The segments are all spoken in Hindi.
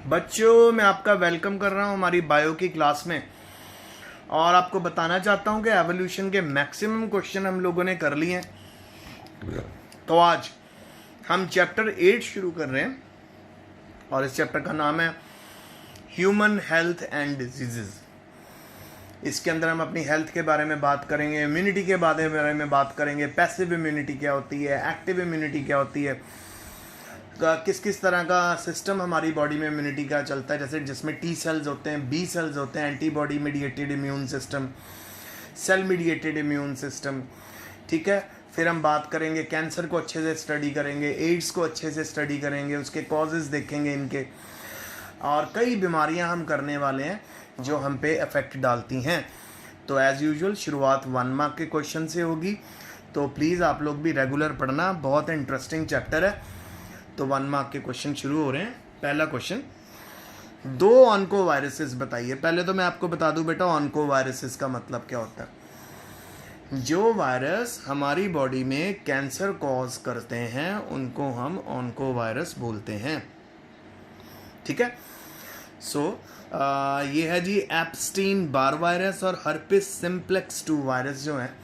बच्चों, मैं आपका वेलकम कर रहा हूँ हमारी बायो की क्लास में। और आपको बताना चाहता हूँ कि एवोल्यूशन के मैक्सिमम क्वेश्चन हम लोगों ने कर लिए हैं। तो आज हम चैप्टर 8 शुरू कर रहे हैं और इस चैप्टर का नाम है ह्यूमन हेल्थ एंड डिजीजेस। इसके अंदर हम अपनी हेल्थ के बारे में बात करेंगे, इम्यूनिटी के बारे में बात करेंगे, पैसिव इम्यूनिटी क्या होती है, एक्टिव इम्यूनिटी क्या होती है, किस किस तरह का सिस्टम हमारी बॉडी में इम्यूनिटी का चलता है, जैसे जिसमें टी सेल्स होते हैं, बी सेल्स होते हैं, antibody mediated immune system, cell mediated immune system. ठीक है, फिर हम बात करेंगे कैंसर को अच्छे से स्टडी करेंगे, एड्स को अच्छे से स्टडी करेंगे, उसके कॉजेज़ देखेंगे इनके, और कई बीमारियां हम करने वाले हैं जो हम पे इफ़ेक्ट डालती हैं। तो एज़ यूजुअल शुरुआत 1 मार्क के क्वेश्चन से होगी, तो प्लीज़ आप लोग भी रेगुलर पढ़ना, बहुत इंटरेस्टिंग चैप्टर है। तो 1 मार्क के क्वेश्चन शुरू हो रहे हैं। पहला क्वेश्चन, 2 ऑन्को वायरसेस बताइए। पहले तो मैं आपको बता दूं बेटा, ऑन्को वायरसेस का मतलब क्या होता है। जो वायरस हमारी बॉडी में कैंसर कॉज करते हैं उनको हम ऑन्को वायरस बोलते हैं। ठीक है, ये है जी एप्स्टीन बार वायरस और हर्पिस सिम्प्लेक्स 2 वायरस जो है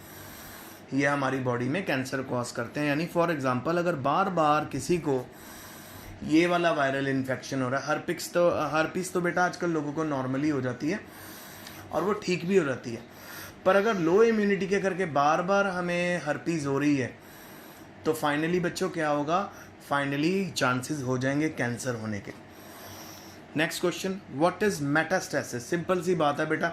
ये हमारी बॉडी में कैंसर कॉज करते हैं। यानी फॉर एग्जांपल अगर बार बार किसी को ये वाला वायरल इन्फेक्शन हो रहा है, हर्पिस तो बेटा आजकल लोगों को नॉर्मली हो जाती है और वो ठीक भी हो जाती है, पर अगर लो इम्यूनिटी के करके बार बार हमें हर्पिस हो रही है तो फाइनली बच्चों क्या होगा, फाइनली चांसेस हो जाएंगे कैंसर होने के। Next question, what is metastasis. Simple सी बात है बेटा,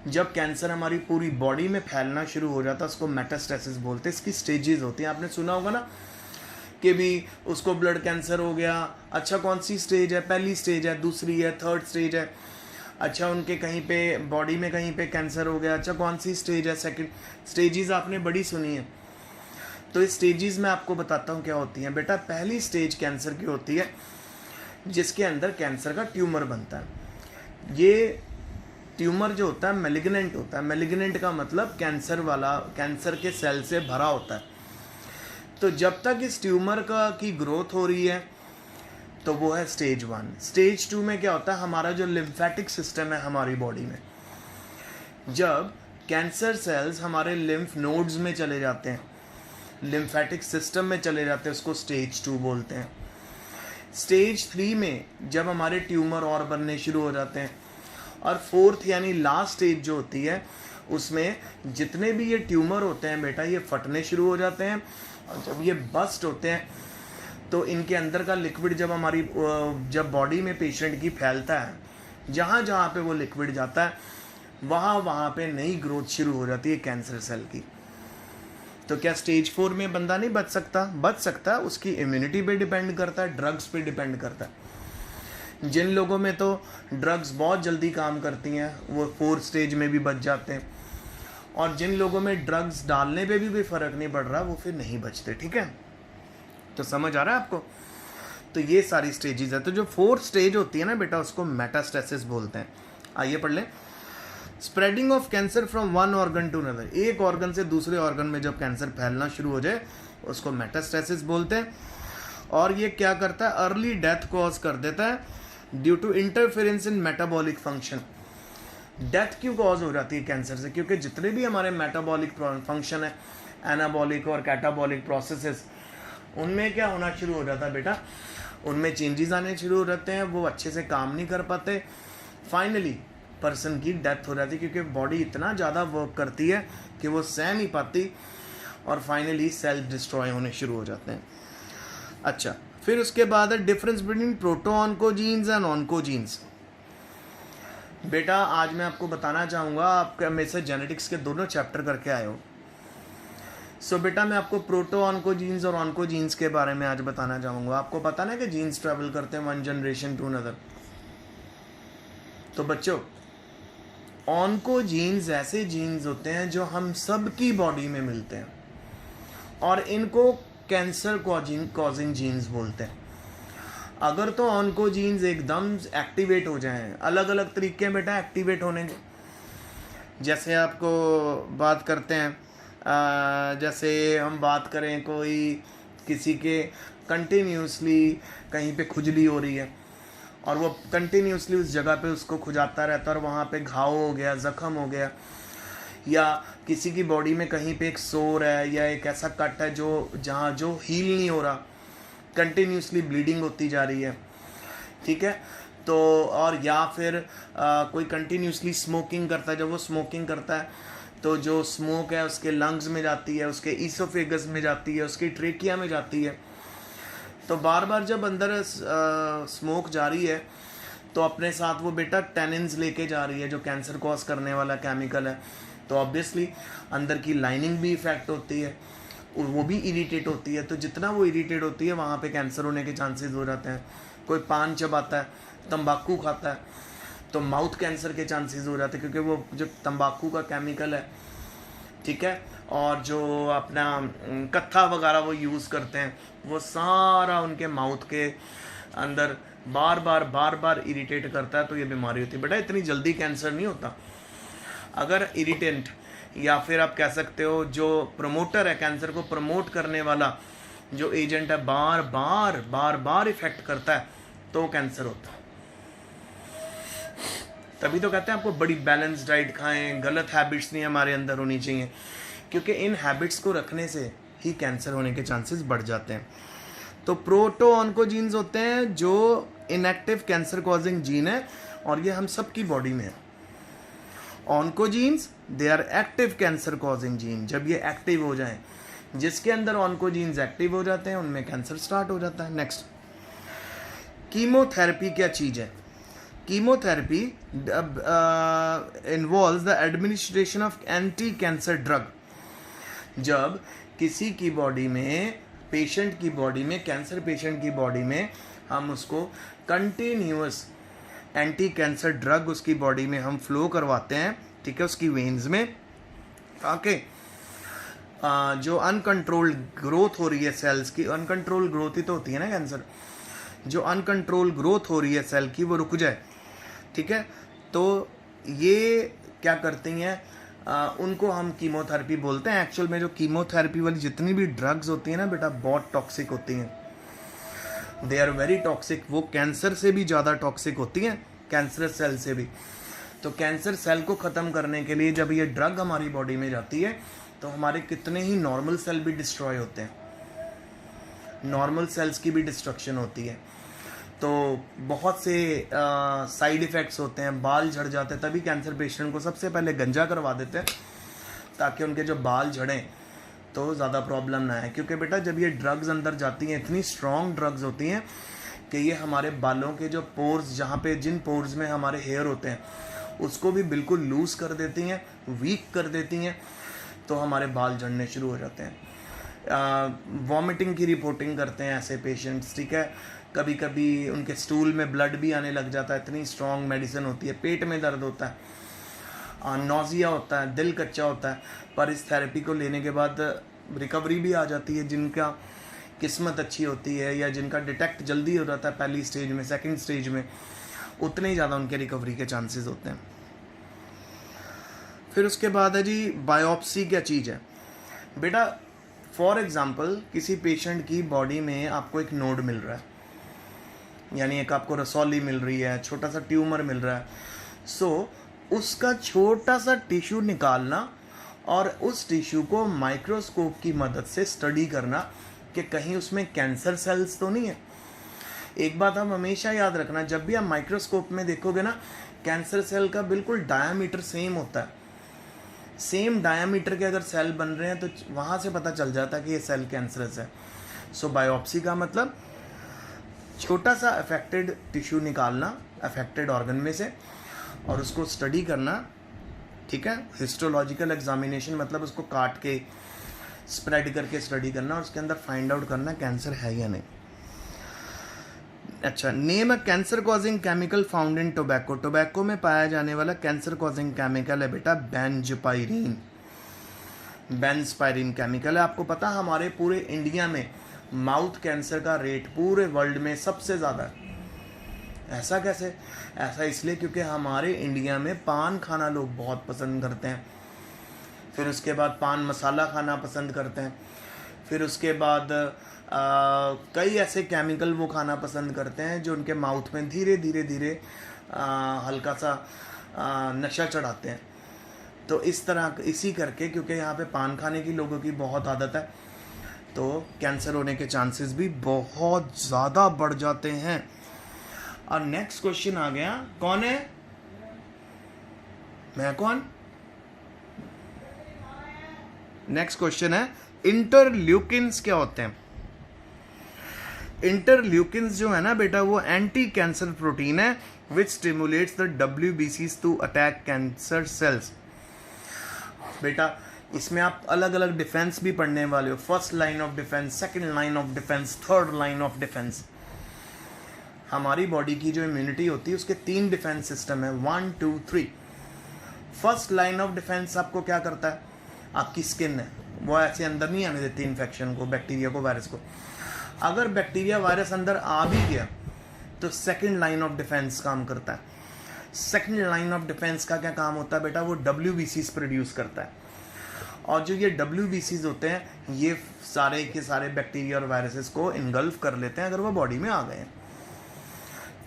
जब कैंसर हमारी पूरी बॉडी में फैलना शुरू हो जाता है उसको मेटास्टेसिस बोलते हैं। इसकी स्टेजेस होती हैं, आपने सुना होगा ना कि भी उसको ब्लड कैंसर हो गया, अच्छा कौन सी स्टेज है, पहली स्टेज है, दूसरी है, थर्ड स्टेज है। अच्छा उनके कहीं पे बॉडी में कहीं पे कैंसर हो गया, अच्छा कौन सी स्टेज है, सेकंड। स्टेजेस आपने बड़ी सुनी है, तो इस स्टेजेस में आपको बताता हूँ क्या होती हैं बेटा। पहली स्टेज कैंसर की होती है जिसके अंदर कैंसर का ट्यूमर बनता है। ये ट्यूमर जो होता है मैलिग्नेंट होता है। मैलिग्नेंट का मतलब कैंसर वाला, कैंसर के सेल से भरा होता है। तो जब तक इस ट्यूमर की ग्रोथ हो रही है तो वो है स्टेज 1। स्टेज 2 में क्या होता है, हमारा जो लिम्फेटिक सिस्टम है हमारी बॉडी में, जब कैंसर सेल्स हमारे लिम्फ नोड्स में चले जाते हैं, लिम्फेटिक सिस्टम में चले जाते हैं, उसको स्टेज 2 बोलते हैं। स्टेज 3 में जब हमारे ट्यूमर और बनने शुरू हो जाते हैं, और 4th यानी लास्ट स्टेज जो होती है उसमें जितने भी ये ट्यूमर होते हैं बेटा ये फटने शुरू हो जाते हैं, और जब ये बस्ट होते हैं तो इनके अंदर का लिक्विड जब बॉडी में पेशेंट की फैलता है, जहाँ जहाँ पे वो लिक्विड जाता है वहाँ पे नई ग्रोथ शुरू हो जाती है कैंसर सेल की। तो क्या स्टेज 4 में बंदा नहीं बच सकता? बच सकता है, उसकी इम्यूनिटी पे डिपेंड करता है, ड्रग्स पे डिपेंड करता है। जिन लोगों में तो ड्रग्स बहुत जल्दी काम करती हैं वो 4th स्टेज में भी बच जाते हैं, और जिन लोगों में ड्रग्स डालने पे भी कोई फ़र्क नहीं पड़ रहा वो फिर नहीं बचते। ठीक है, तो समझ आ रहा है आपको। तो ये सारी स्टेजेस है। तो जो 4th स्टेज होती है ना बेटा उसको मेटास्टेसिस बोलते हैं। आइए पढ़ लें। Spreading of cancer from one organ to another. एक ऑर्गन से दूसरे ऑर्गन में जब कैंसर फैलना शुरू हो जाए उसको मेटास्टेसिस बोलते हैं। और ये क्या करता है, अर्ली डेथ कॉज कर देता है due to interference in metabolic function. Death क्यों कॉज हो जाती है कैंसर से? क्योंकि जितने भी हमारे मेटाबॉलिक फंक्शन है, एनाबॉलिक और कैटाबॉलिक प्रोसेसेस, उनमें क्या होना शुरू हो जाता है बेटा, उनमें चेंजेस आने शुरू हो जाते हैं, वो अच्छे से काम नहीं कर पाते, फाइनली पर्सन की डेथ हो जाती है, क्योंकि बॉडी इतना ज़्यादा वर्क करती है कि वो सह नहीं पाती और फाइनली सेल डिस्ट्रॉय होने शुरू हो जाते हैं। अच्छा, फिर उसके बाद है difference between proto oncogenes and oncogenes. बेटा आज मैं आपको बताना चाहूँगा, आप मेरे से जेनेटिक्स के दोनों चैप्टर करके आए हो, सो बेटा मैं आपको प्रोटो ऑन्कोजीन्स और ऑन्कोजीन्स के बारे में आज बताना चाहूँगा। आपको पता ना कि जीन्स ट्रैवल करते हैं वन जनरेशन टू अनदर। तो बच्चों, ऑन्कोजीन्स ऐसे जीन्स होते हैं जो हम सब की बॉडी में मिलते हैं और इनको कैंसर कॉजिंग जीन्स बोलते हैं। अगर तो ऑन्कोजीन्स एकदम एक्टिवेट हो जाएं, अलग अलग तरीके हैं बेटा एक्टिवेट होने के। जैसे आपको बात करते हैं, जैसे हम बात करें कोई किसी के कंटिन्यूसली कहीं पे खुजली हो रही है और वो कंटिन्यूसली उस जगह पे उसको खुजाता रहता है और वहाँ पे घाव हो गया, ज़ख्म हो गया, या किसी की बॉडी में कहीं पे एक सोर है या एक ऐसा कट है जो जहाँ जो हील नहीं हो रहा, कंटिन्यूसली ब्लीडिंग होती जा रही है, ठीक है। तो और या फिर कोई कंटिन्यूसली स्मोकिंग करता है, जब वो स्मोकिंग करता है तो जो स्मोक है उसके लंग्स में जाती है, उसके ईसोफेगस में जाती है, उसकी ट्रेकिया में जाती है। तो बार बार जब अंदर स्मोक जा रही है तो अपने साथ वो बेटा टेनिन्स लेके जा रही है जो कैंसर कॉज करने वाला केमिकल है। तो ऑब्वियसली अंदर की लाइनिंग भी इफ़ेक्ट होती है, वो भी इरिटेट होती है। तो जितना वो इरिटेट होती है वहाँ पे कैंसर होने के चांसेस हो जाते हैं। कोई पान चबाता है, तंबाकू खाता है, तो माउथ कैंसर के चांसेस हो जाते हैं, क्योंकि वो जो तंबाकू का केमिकल है, ठीक है, और जो अपना कत्था वगैरह वो यूज़ करते हैं, वो सारा उनके माउथ के अंदर बार बार इरिटेट करता है, तो ये बीमारी होती है। बेटा इतनी जल्दी कैंसर नहीं होता। अगर इरिटेंट या फिर आप कह सकते हो जो प्रमोटर है, कैंसर को प्रमोट करने वाला जो एजेंट है, बार बार इफेक्ट करता है, तो कैंसर होता है। तभी तो कहते हैं आपको बड़ी बैलेंस डाइट खाएं, गलत हैबिट्स नहीं हमारे अंदर होनी चाहिए, क्योंकि इन हैबिट्स को रखने से ही कैंसर होने के चांसेस बढ़ जाते हैं। तो प्रोटो ऑन्कोजीन्स होते हैं जो इनएक्टिव कैंसर कॉजिंग जीन है, और ये हम सब की बॉडी में है। Oncogenes they are active cancer causing gene. जब ये एक्टिव हो जाएं, जिसके अंदर ऑन्कोजीन्स एक्टिव हो जाते हैं उनमें कैंसर स्टार्ट हो जाता है। नेक्स्ट, कीमोथेरेपी क्या चीज़ है? Chemotherapy involves the administration of anti cancer drug. जब किसी की बॉडी में, पेशेंट की बॉडी में, कैंसर पेशेंट की बॉडी में हम उसको कंटिन्यूअस एंटी कैंसर ड्रग उसकी बॉडी में हम फ्लो करवाते हैं, ठीक है, उसकी वेन्स में, ताकि जो अनकंट्रोल्ड ग्रोथ हो रही है सेल्स की, अनकंट्रोल ग्रोथ ही तो होती है ना कैंसर, जो अनकंट्रोल ग्रोथ हो रही है सेल की वो रुक जाए, ठीक है। तो ये क्या करती हैं, उनको हम कीमोथेरेपी बोलते हैं। एक्चुअल में जो कीमोथेरेपी वाली जितनी भी ड्रग्स होती हैं ना बेटा, बहुत टॉक्सिक होती हैं, दे आर वेरी टॉक्सिक। वो कैंसर से भी ज़्यादा टॉक्सिक होती हैं, कैंसरस सेल से भी। तो कैंसर सेल को ख़त्म करने के लिए जब ये ड्रग हमारी बॉडी में जाती है तो हमारे कितने ही नॉर्मल सेल भी डिस्ट्रॉय होते हैं, नॉर्मल सेल्स की भी डिस्ट्रक्शन होती है। तो बहुत से साइड इफ़ेक्ट्स होते हैं, बाल झड़ जाते हैं। तभी कैंसर पेशेंट को सबसे पहले गंजा करवा देते हैं, ताकि उनके जो बाल झड़ें तो ज़्यादा प्रॉब्लम ना है। क्योंकि बेटा जब ये ड्रग्स अंदर जाती हैं, इतनी स्ट्रॉन्ग ड्रग्स होती हैं कि ये हमारे बालों के जो पोर्स, जहाँ पे जिन पोर्स में हमारे हेयर होते हैं, उसको भी बिल्कुल लूज़ कर देती हैं, वीक कर देती हैं, तो हमारे बाल झड़ने शुरू हो जाते हैं। वॉमिटिंग की रिपोर्टिंग करते हैं ऐसे पेशेंट्स, ठीक है। कभी कभी उनके स्टूल में ब्लड भी आने लग जाता है, इतनी स्ट्रॉन्ग मेडिसिन होती है। पेट में दर्द होता है, नौजिया होता है, दिल कच्चा होता है, पर इस थेरेपी को लेने के बाद रिकवरी भी आ जाती है। जिनका किस्मत अच्छी होती है या जिनका डिटेक्ट जल्दी हो जाता है पहली स्टेज में, सेकंड स्टेज में, उतने ही ज़्यादा उनके रिकवरी के चांसेस होते हैं। फिर उसके बाद है जी बायोप्सी क्या चीज़ है बेटा। फॉर एग्ज़ाम्पल किसी पेशेंट की बॉडी में आपको एक नोड मिल रहा है, यानी एक आपको रसौली मिल रही है, छोटा सा ट्यूमर मिल रहा है। सो उसका छोटा सा टिश्यू निकालना और उस टिश्यू को माइक्रोस्कोप की मदद से स्टडी करना कि कहीं उसमें कैंसर सेल्स तो नहीं है। एक बात हम हमेशा याद रखना, जब भी आप माइक्रोस्कोप में देखोगे ना, कैंसर सेल का बिल्कुल डायामीटर सेम होता है। सेम डायामीटर के अगर सेल बन रहे हैं तो वहाँ से पता चल जाता है कि ये सेल कैंसरस है। सो बायोप्सी का मतलब छोटा सा अफेक्टेड टिश्यू निकालना अफेक्टेड ऑर्गन में से और उसको स्टडी करना, ठीक है। हिस्टोलॉजिकल एग्जामिनेशन मतलब उसको काट के स्प्रेड करके स्टडी करना और उसके अंदर फाइंड आउट करना कैंसर है या नहीं। अच्छा, name a cancer causing chemical found in tobacco. Tobacco में पाया जाने वाला कैंसर कॉजिंग केमिकल है बेटा बेंजपायरीन। बेंजपायरीन केमिकल है। आपको पता हमारे पूरे इंडिया में माउथ कैंसर का रेट पूरे वर्ल्ड में सबसे ज़्यादा है। ऐसा कैसे? ऐसा इसलिए क्योंकि हमारे इंडिया में पान खाना लोग बहुत पसंद करते हैं, फिर उसके बाद पान मसाला खाना पसंद करते हैं, फिर उसके बाद कई ऐसे केमिकल वो खाना पसंद करते हैं जो उनके माउथ में धीरे धीरे धीरे हल्का सा नशा चढ़ाते हैं। तो इस तरह इसी करके, क्योंकि यहाँ पे पान खाने की लोगों की बहुत आदत है, तो कैंसर होने के चांसेस भी बहुत ज़्यादा बढ़ जाते हैं। और नेक्स्ट क्वेश्चन आ गया, कौन है? मैं कौन? नेक्स्ट क्वेश्चन है इंटरल्यूकिन्स क्या होते हैं? इंटरल्यूकिन्स जो है ना बेटा, वो एंटी कैंसर प्रोटीन है which stimulates the WBCs to attack cancer cells. बेटा इसमें आप अलग अलग डिफेंस भी पढ़ने वाले हो, first line of defence, second line of defence, third line of defence. हमारी बॉडी की जो इम्यूनिटी होती है उसके 3 डिफेंस सिस्टम है, 1 2 3। फर्स्ट लाइन ऑफ डिफेंस आपको क्या करता है? आपकी स्किन है, वो ऐसे अंदर नहीं आने देती इन्फेक्शन को, बैक्टीरिया को, वायरस को। अगर बैक्टीरिया वायरस अंदर आ भी गया तो सेकंड लाइन ऑफ डिफेंस काम करता है। सेकंड लाइन ऑफ डिफेंस का क्या काम होता है बेटा? वो WBCs प्रोड्यूस करता है। और जो ये WBCs होते हैं ये सारे के सारे बैक्टीरिया और वायरसेस को इनगल्फ कर लेते हैं अगर वो बॉडी में आ गए हैं।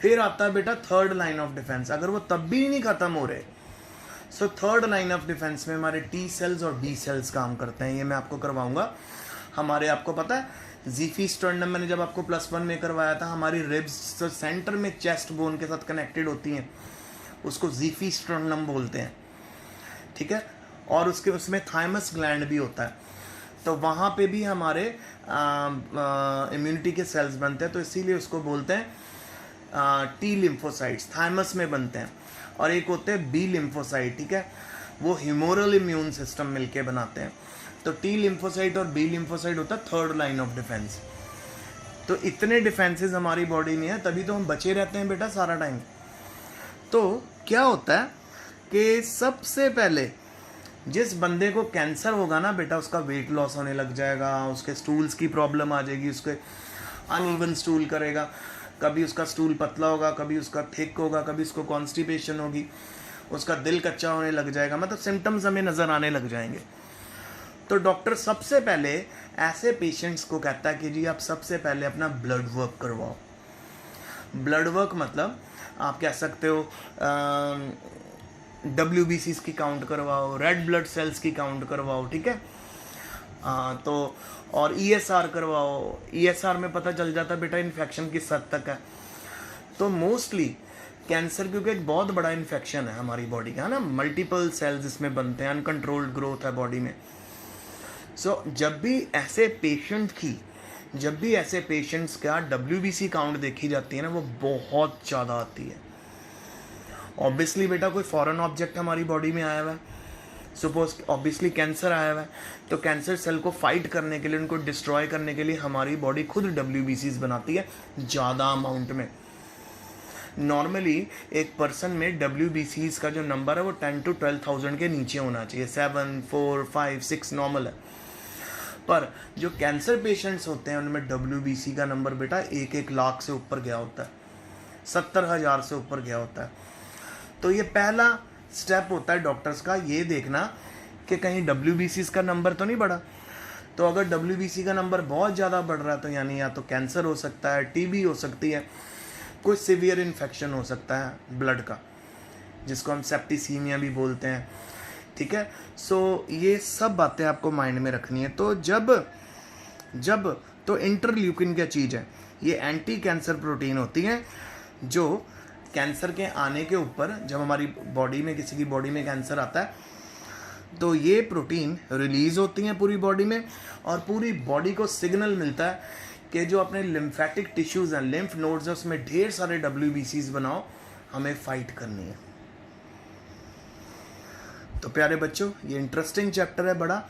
फिर आता है बेटा थर्ड लाइन ऑफ डिफेंस, अगर वो तब भी नहीं खत्म हो रहे, so third line of defence में हमारे T सेल्स और B सेल्स काम करते हैं। ये मैं आपको करवाऊंगा। हमारे, आपको पता है ज़ीफी स्टर्नम मैंने जब आपको +1 में करवाया था, हमारी रिब्स जो सेंटर में चेस्ट बोन के साथ कनेक्टेड होती हैं उसको ज़ीफी स्टर्नम बोलते हैं, ठीक है। और उसमें थाइमस ग्लैंड भी होता है, तो वहाँ पे भी हमारे इम्यूनिटी के सेल्स बनते हैं, तो इसीलिए उसको बोलते हैं T लिम्फोसाइट्स, थाइमस में बनते हैं। और एक होते हैं B लिम्फोसाइट, ठीक है, वो ह्यूमोरल इम्यून सिस्टम मिलके बनाते हैं। तो T लिम्फोसाइट और B लिम्फोसाइट होता है थर्ड लाइन ऑफ डिफेंस। तो इतने डिफेंसेस हमारी बॉडी में है, तभी तो हम बचे रहते हैं बेटा सारा टाइम। तो क्या होता है कि सबसे पहले जिस बंदे को कैंसर होगा ना बेटा, उसका वेट लॉस होने लग जाएगा, उसके स्टूल्स की प्रॉब्लम आ जाएगी, उसके अनइवन स्टूल करेगा, कभी उसका स्टूल पतला होगा, कभी उसका थिक होगा, कभी उसको कॉन्स्टिपेशन होगी, उसका दिल कच्चा होने लग जाएगा, मतलब सिम्टम्स हमें नज़र आने लग जाएंगे। तो डॉक्टर सबसे पहले ऐसे पेशेंट्स को कहता है कि जी आप सबसे पहले अपना ब्लड वर्क करवाओ। ब्लड वर्क मतलब आप कह सकते हो WBCs की काउंट करवाओ, रेड ब्लड सेल्स की काउंट करवाओ, ठीक है। तो और ESR करवाओ। ESR में पता चल जाता बेटा इन्फेक्शन किस हद तक है। तो मोस्टली कैंसर क्योंकि एक बहुत बड़ा इन्फेक्शन है हमारी बॉडी का, है ना, मल्टीपल सेल्स इसमें बनते हैं, अनकंट्रोल्ड ग्रोथ है बॉडी में। सो जब भी ऐसे पेशेंट्स का WBC काउंट देखी जाती है ना, वो बहुत ज़्यादा आती है। ऑब्वियसली बेटा कोई फॉरेन ऑब्जेक्ट हमारी बॉडी में आया हुआ है, सपोज ऑब्वियसली कैंसर आया हुआ है, तो कैंसर सेल को फाइट करने के लिए, उनको डिस्ट्रॉय करने के लिए हमारी बॉडी खुद WBCs बनाती है ज़्यादा अमाउंट में। नॉर्मली एक पर्सन में WBCs का जो नंबर है वो 10 to 12,000 के नीचे होना चाहिए, 7, 4, 5, 6 नॉर्मल है। पर जो कैंसर पेशेंट्स होते हैं उनमें WBC का नंबर बेटा 1-1 लाख से ऊपर गया होता है, 70,000 से ऊपर गया होता है। तो ये पहला स्टेप होता है डॉक्टर्स का, ये देखना कि कहीं WBCs का नंबर तो नहीं बढ़ा। तो अगर WBC का नंबर बहुत ज़्यादा बढ़ रहा है तो यानी या तो कैंसर हो सकता है, TB हो सकती है, कोई सीवियर इन्फेक्शन हो सकता है ब्लड का, जिसको हम सेप्टिसीमिया भी बोलते हैं, ठीक है। सो ये सब बातें आपको माइंड में रखनी है। तो जब तो इंटरल्यूकिन क्या चीज़ है? ये एंटी कैंसर प्रोटीन होती हैं जो कैंसर के आने के ऊपर, जब हमारी बॉडी में, किसी की बॉडी में कैंसर आता है, तो ये प्रोटीन रिलीज़ होती हैं पूरी बॉडी में, और पूरी बॉडी को सिग्नल मिलता है कि जो अपने लिम्फेटिक टिश्यूज़ हैं, लिम्फ नोड्स हैं, उसमें ढेर सारे WBCs बनाओ, हमें फाइट करनी है। तो प्यारे बच्चों, ये इंटरेस्टिंग चैप्टर है बड़ा,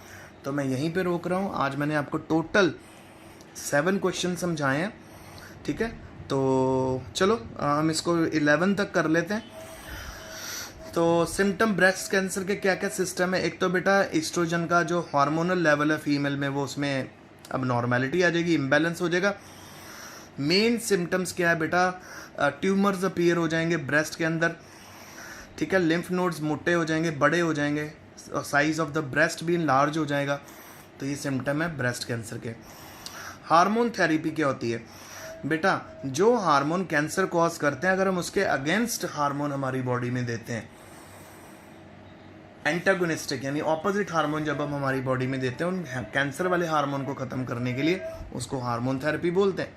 तो मैं यहीं पे रोक रहा हूँ। आज मैंने आपको टोटल 7 क्वेश्चन समझाए हैं, ठीक है। तो चलो हम इसको 11 तक कर लेते हैं। तो सिम्टम ब्रेस्ट कैंसर के क्या क्या सिस्टम है? एक तो बेटा एस्ट्रोजन का जो हार्मोनल लेवल है फीमेल में, वो उसमें अब नॉर्मेलिटी आ जाएगी, इम्बैलेंस हो जाएगा। मेन सिम्टम्स क्या है बेटा? ट्यूमर्स अपीयर हो जाएंगे ब्रेस्ट के अंदर, ठीक है। लिम्फ नोड्स मोटे हो जाएंगे, बड़े हो जाएंगे, साइज ऑफ द ब्रेस्ट भी लार्ज हो जाएगा, तो ये सिम्टम है ब्रेस्ट कैंसर के। हार्मोन थेरेपी क्या होती है बेटा, जो हार्मोन कैंसर कॉज करते हैं अगर हम उसके अगेंस्ट हार्मोन हमारी बॉडी में देते हैं, एंटागोनिस्टिक यानी ऑपोजिट हार्मोन जब हम हमारी बॉडी में देते हैं उन कैंसर वाले हार्मोन को खत्म करने के लिए, उसको हार्मोन थेरेपी बोलते हैं।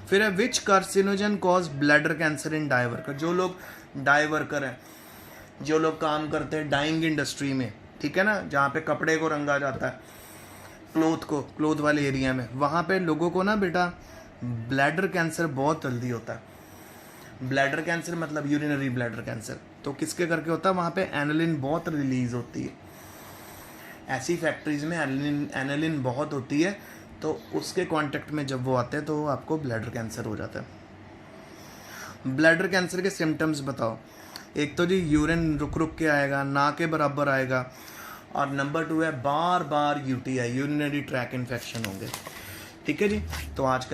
फिर है which carcinogen cause bladder cancer in dye worker. जो लोग डाई वर्कर हैं, जो लोग काम करते हैं डाइंग इंडस्ट्री में, ठीक है ना, जहाँ पे कपड़े को रंगा जाता है, क्लोथ वाले एरिया में, वहाँ पे लोगों को ना बेटा ब्लैडर कैंसर बहुत जल्दी होता है। ब्लैडर कैंसर मतलब यूरिनरी ब्लैडर कैंसर, तो किसके करके होता है, वहाँ पे एनालिन बहुत रिलीज होती है। ऐसी फैक्ट्रीज में एनालिन बहुत होती है, तो उसके कांटेक्ट में जब वो आते हैं तो आपको ब्लैडर कैंसर हो जाता है। ब्लैडर कैंसर के सिम्टम्स बताओ। एक तो जी यूरिन रुक रुक के आएगा, ना के बराबर आएगा, और नंबर 2 है बार बार यूटीआई यूरिनरी ट्रैक इन्फेक्शन होंगे। ठीक है जी, तो आज का